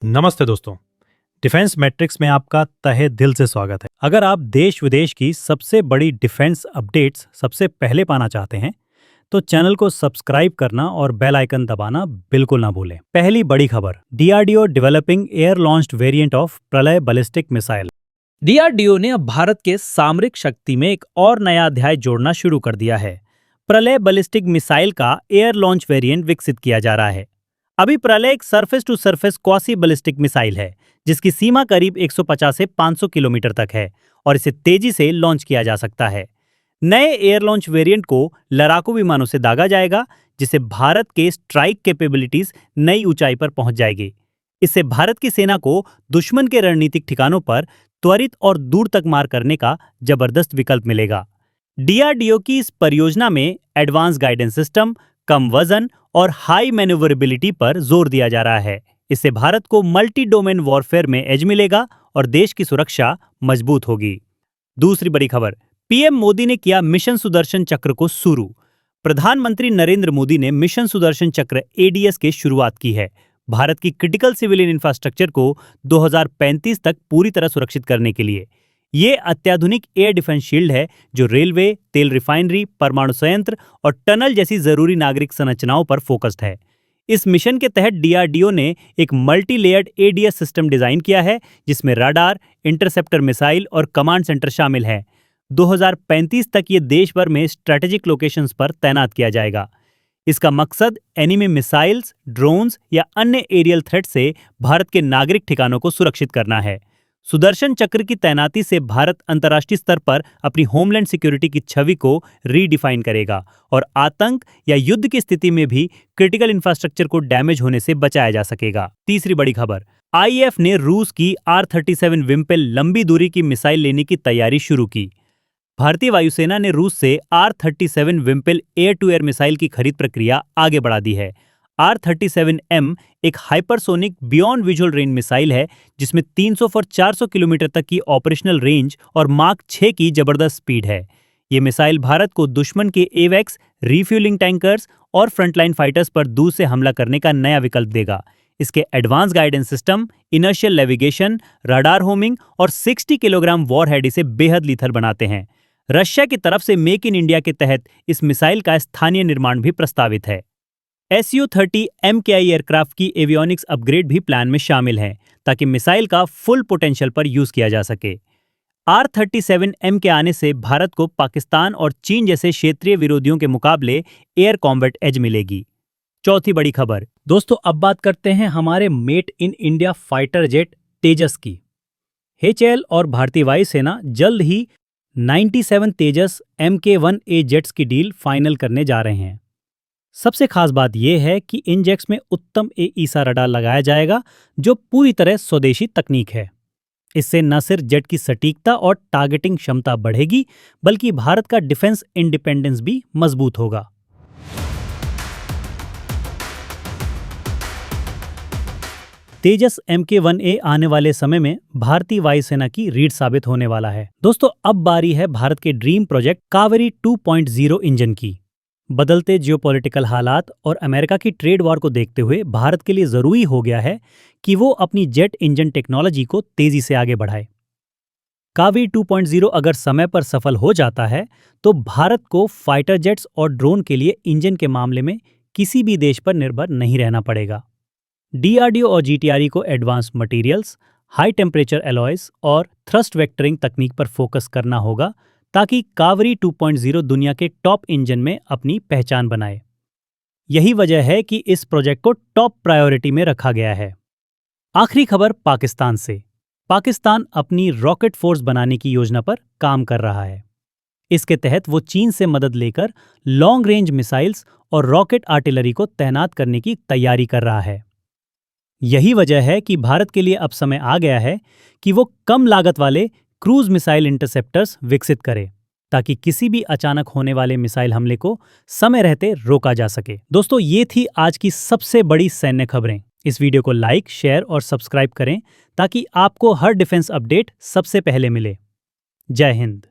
नमस्ते दोस्तों। Defence matrix में आपका तहे दिल से स्वागत है। अगर आप देश विदेश की सबसे बड़ी डिफेंस अपडेट्स सबसे पहले पाना चाहते हैं तो चैनल को सब्सक्राइब करना और बेल आइकन दबाना बिल्कुल ना भूलें। पहली बड़ी खबर, DRDO developing air launched variant of प्रलय बैलिस्टिक मिसाइल। डीआरडीओ ने अब भारत के सामरिक शक्ति में एक और नया अध्याय जोड़ना शुरू कर दिया है। प्रलय बैलिस्टिक मिसाइल का एयर लॉन्च वेरिएंट विकसित किया जा रहा है। अभी प्रलय एक surface to surface quasi ballistic missile है जिसकी सीमा करीब 150 से 500 किलोमीटर तक है और इसे तेजी से लॉन्च किया जा सकता है। नए एयर लॉन्च वेरिएंट को लड़ाकू विमानों से दागा जाएगा जिससे भारत के स्ट्राइक कैपेबिलिटीज नई ऊंचाई पर पहुंच जाएगी। इससे भारत की सेना को दुश्मन के रणनीतिक ठिकानों पर त्वरित और दूर तक मार करने का जबरदस्त विकल्प मिलेगा। डीआरडीओ की इस परियोजना में एडवांस गाइडेंस सिस्टम, कम वजन और हाई मैन्यूवरेबिलिटी पर जोर दिया जा रहा है। इससे भारत को मल्टी डोमेन वॉरफेयर में एज मिलेगा और देश की सुरक्षा मजबूत होगी। दूसरी बड़ी खबर, पीएम मोदी ने किया मिशन सुदर्शन चक्र को शुरू। प्रधानमंत्री नरेंद्र मोदी ने मिशन सुदर्शन चक्र एडीएस की शुरुआत की है। भारत की क्रिटिकल सिविलियन इंफ्रास्ट्रक्चर को 2035 तक पूरी तरह सुरक्षित करने के लिए ये अत्याधुनिक एयर डिफेंस शील्ड है जो रेलवे, तेल रिफाइनरी, परमाणु संयंत्र और टनल जैसी जरूरी नागरिक संरचनाओं पर फोकस्ड है। इस मिशन के तहत डीआरडीओ ने एक multi layered ADS system design किया है जिसमें राडार, इंटरसेप्टर मिसाइल और कमांड सेंटर शामिल है। 2035 तक ये देश भर में स्ट्रेटेजिक लोकेशंस पर तैनात किया जाएगा। इसका मकसद एनिमी मिसाइल्स, ड्रोन्स या अन्य एरियल थ्रेट से भारत के नागरिक ठिकानों को सुरक्षित करना है। सुदर्शन चक्र की तैनाती से भारत अंतर्राष्ट्रीय स्तर पर अपनी होमलैंड सिक्योरिटी की छवि को रीडिफाइन करेगा और आतंक या युद्ध की स्थिति में भी क्रिटिकल इंफ्रास्ट्रक्चर को डैमेज होने से बचाया जा सकेगा। तीसरी बड़ी खबर, आईएफ ने रूस की R-37 विम्पेल लंबी दूरी की मिसाइल लेने की तैयारी शुरू की। भारतीय वायुसेना ने रूस से R-37 Vympel air to air missile की खरीद प्रक्रिया आगे बढ़ा दी है। R-37M एक hypersonic beyond visual range missile है जिसमें 300 और 400 किलोमीटर तक की ऑपरेशनल रेंज और माक 6 की जबरदस्त स्पीड है। ये मिसाइल भारत को दुश्मन के एवेक्स, रिफ्यूलिंग टैंकर्स और फ्रंटलाइन फाइटर्स पर दूर से हमला करने का नया विकल्प देगा। इसके advance guidance system, inertial navigation, radar homing और 60 किलोग्राम वॉरहेड इसे बेहद लीथल बनाते हैं। रशिया की तरफ से मेक इन इंडिया के तहत इस मिसाइल का स्थानीय निर्माण भी प्रस्तावित है। Su-30 MKI एयरक्राफ्ट की एवियोनिक्स अपग्रेड भी प्लान में शामिल है ताकि मिसाइल का फुल पोटेंशियल पर यूज किया जा सके। R-37M के आने से भारत को पाकिस्तान और चीन जैसे क्षेत्रीय विरोधियों के मुकाबले एयर कॉम्बैट एज मिलेगी। चौथी बड़ी खबर, दोस्तों अब बात करते हैं हमारे made in India fighter jet Tejas की। HAL और भारतीय वायुसेना जल्द ही 97 तेजस Mk-1A जेट्स की डील फाइनल करने जा रहे हैं। सबसे खास बात यह है कि इन जेट्स में उत्तम AESA रडार लगाया जाएगा जो पूरी तरह स्वदेशी तकनीक है। इससे न सिर्फ जेट की सटीकता और टारगेटिंग क्षमता बढ़ेगी बल्कि भारत का डिफेंस इंडिपेंडेंस भी मजबूत होगा। तेजस Mk-1A आने वाले समय में भारतीय वायुसेना की रीढ़ साबित होने वाला है। दोस्तों अब बारी है भारत के ड्रीम प्रोजेक्ट कावेरी 2.0 इंजन की। बदलते जियोपॉलिटिकल हालात और अमेरिका की ट्रेड वॉर को देखते हुए भारत के लिए जरूरी हो गया है कि वो अपनी जेट इंजन टेक्नोलॉजी को तेजी से आगे बढ़ाए। कावेरी 2.0 अगर समय पर सफल हो जाता है तो भारत को फाइटर जेट्स और ड्रोन के लिए इंजन के मामले में किसी भी देश पर निर्भर नहीं रहना पड़ेगा। डीआरडीओ और जीटीआरई को advance materials, high temperature alloys और थ्रस्ट वेक्टरिंग तकनीक पर फोकस करना होगा ताकि कावेरी 2.0 दुनिया के टॉप इंजन में अपनी पहचान बनाए। यही वजह है कि इस प्रोजेक्ट को टॉप प्रायोरिटी में रखा गया है। आखिरी खबर पाकिस्तान से। पाकिस्तान अपनी रॉकेट फोर्स बनाने की योजना पर काम कर रहा है। इसके तहत वो चीन से मदद लेकर लॉन्ग रेंज मिसाइल्स और रॉकेट आर्टिलरी को तैनात करने की तैयारी कर रहा है। यही वजह है कि भारत के लिए अब समय आ गया है कि वो कम लागत वाले क्रूज मिसाइल इंटरसेप्टर्स विकसित करे ताकि किसी भी अचानक होने वाले मिसाइल हमले को समय रहते रोका जा सके। दोस्तों ये थी आज की सबसे बड़ी सैन्य खबरें। इस वीडियो को लाइक, शेयर और सब्सक्राइब करें ताकि आपको हर डिफेंस अपडेट सबसे पहले मिले। जय हिंद।